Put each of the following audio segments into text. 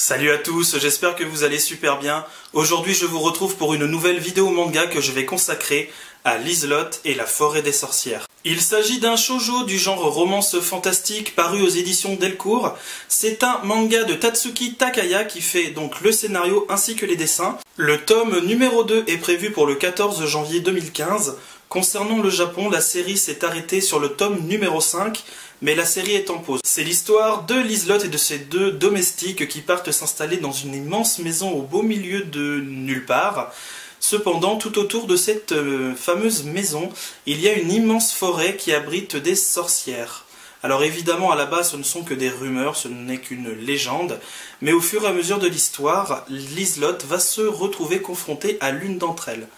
Salut à tous, j'espère que vous allez super bien. Aujourd'hui je vous retrouve pour une nouvelle vidéo manga que je vais consacrer à Liselotte et la forêt des sorcières. Il s'agit d'un shoujo du genre romance fantastique paru aux éditions Delcourt. C'est un manga de Tatsuki Takaya qui fait donc le scénario ainsi que les dessins. Le tome numéro 2 est prévu pour le 14 janvier 2015. Concernant le Japon, la série s'est arrêtée sur le tome numéro 5, mais la série est en pause. C'est l'histoire de Liselotte et de ses deux domestiques qui partent s'installer dans une immense maison au beau milieu de nulle part. Cependant, tout autour de cette fameuse maison, il y a une immense forêt qui abrite des sorcières. Alors évidemment, à la base, ce ne sont que des rumeurs, ce n'est qu'une légende, mais au fur et à mesure de l'histoire, Liselotte va se retrouver confrontée à l'une d'entre elles.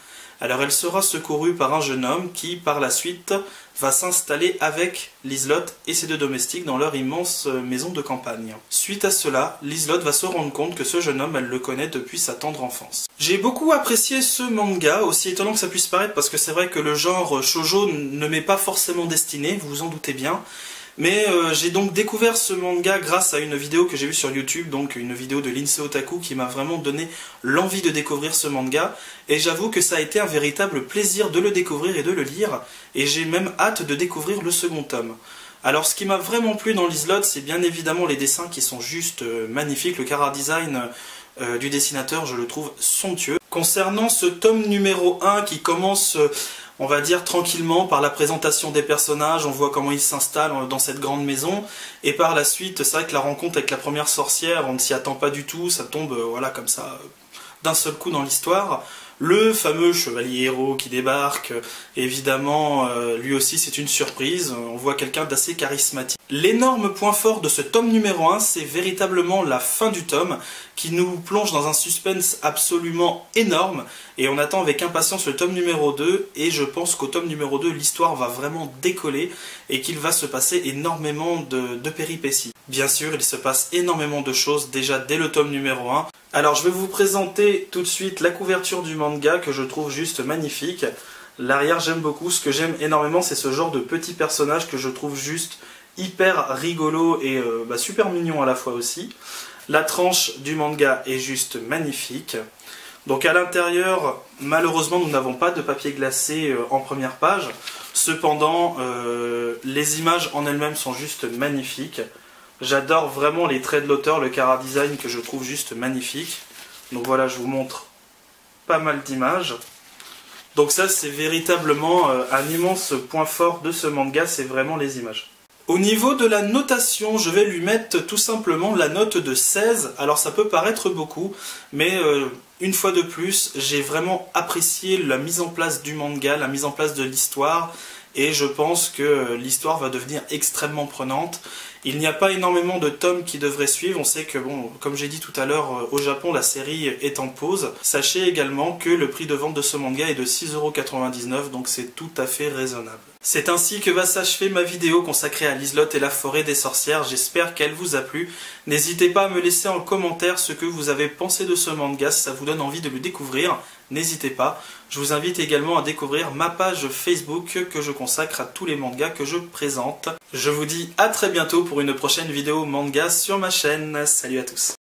Alors elle sera secourue par un jeune homme qui, par la suite, va s'installer avec Liselotte et ses deux domestiques dans leur immense maison de campagne. Suite à cela, Liselotte va se rendre compte que ce jeune homme, elle le connaît depuis sa tendre enfance. J'ai beaucoup apprécié ce manga, aussi étonnant que ça puisse paraître, parce que c'est vrai que le genre shoujo ne m'est pas forcément destiné, vous vous en doutez bien. Mais j'ai donc découvert ce manga grâce à une vidéo que j'ai vue sur YouTube, donc une vidéo de Lince Otaku qui m'a vraiment donné l'envie de découvrir ce manga. Et j'avoue que ça a été un véritable plaisir de le découvrir et de le lire, et j'ai même hâte de découvrir le second tome. Alors ce qui m'a vraiment plu dans Liselotte, c'est bien évidemment les dessins qui sont juste magnifiques, le chara design du dessinateur, je le trouve somptueux. Concernant ce tome numéro 1 qui commence, on va dire tranquillement, par la présentation des personnages, on voit comment ils s'installent dans cette grande maison, et par la suite, c'est vrai que la rencontre avec la première sorcière, on ne s'y attend pas du tout, ça tombe voilà comme ça, d'un seul coup dans l'histoire. Le fameux chevalier héros qui débarque, évidemment, lui aussi c'est une surprise, on voit quelqu'un d'assez charismatique. L'énorme point fort de ce tome numéro 1, c'est véritablement la fin du tome, qui nous plonge dans un suspense absolument énorme, et on attend avec impatience le tome numéro 2, et je pense qu'au tome numéro 2, l'histoire va vraiment décoller, et qu'il va se passer énormément de péripéties. Bien sûr, il se passe énormément de choses déjà dès le tome numéro 1. Alors je vais vous présenter tout de suite la couverture du manga que je trouve juste magnifique. L'arrière j'aime beaucoup, ce que j'aime énormément c'est ce genre de petits personnages que je trouve juste hyper rigolo et super mignon à la fois aussi. La tranche du manga est juste magnifique. Donc à l'intérieur, malheureusement nous n'avons pas de papier glacé en première page. Cependant, les images en elles-mêmes sont juste magnifiques. J'adore vraiment les traits de l'auteur, le chara design que je trouve juste magnifique. Donc voilà, je vous montre pas mal d'images. Donc ça, c'est véritablement un immense point fort de ce manga, c'est vraiment les images. Au niveau de la notation, je vais lui mettre tout simplement la note de 16. Alors ça peut paraître beaucoup, mais une fois de plus, j'ai vraiment apprécié la mise en place du manga, la mise en place de l'histoire. Et je pense que l'histoire va devenir extrêmement prenante. Il n'y a pas énormément de tomes qui devraient suivre. On sait que, bon, comme j'ai dit tout à l'heure, au Japon, la série est en pause. Sachez également que le prix de vente de ce manga est de 6,99 €, donc c'est tout à fait raisonnable. C'est ainsi que va s'achever ma vidéo consacrée à Liselotte et la forêt des sorcières. J'espère qu'elle vous a plu. N'hésitez pas à me laisser en commentaire ce que vous avez pensé de ce manga, si ça vous donne envie de le découvrir. N'hésitez pas. Je vous invite également à découvrir ma page Facebook que je consacre à tous les mangas que je présente. Je vous dis à très bientôt pour une prochaine vidéo manga sur ma chaîne. Salut à tous.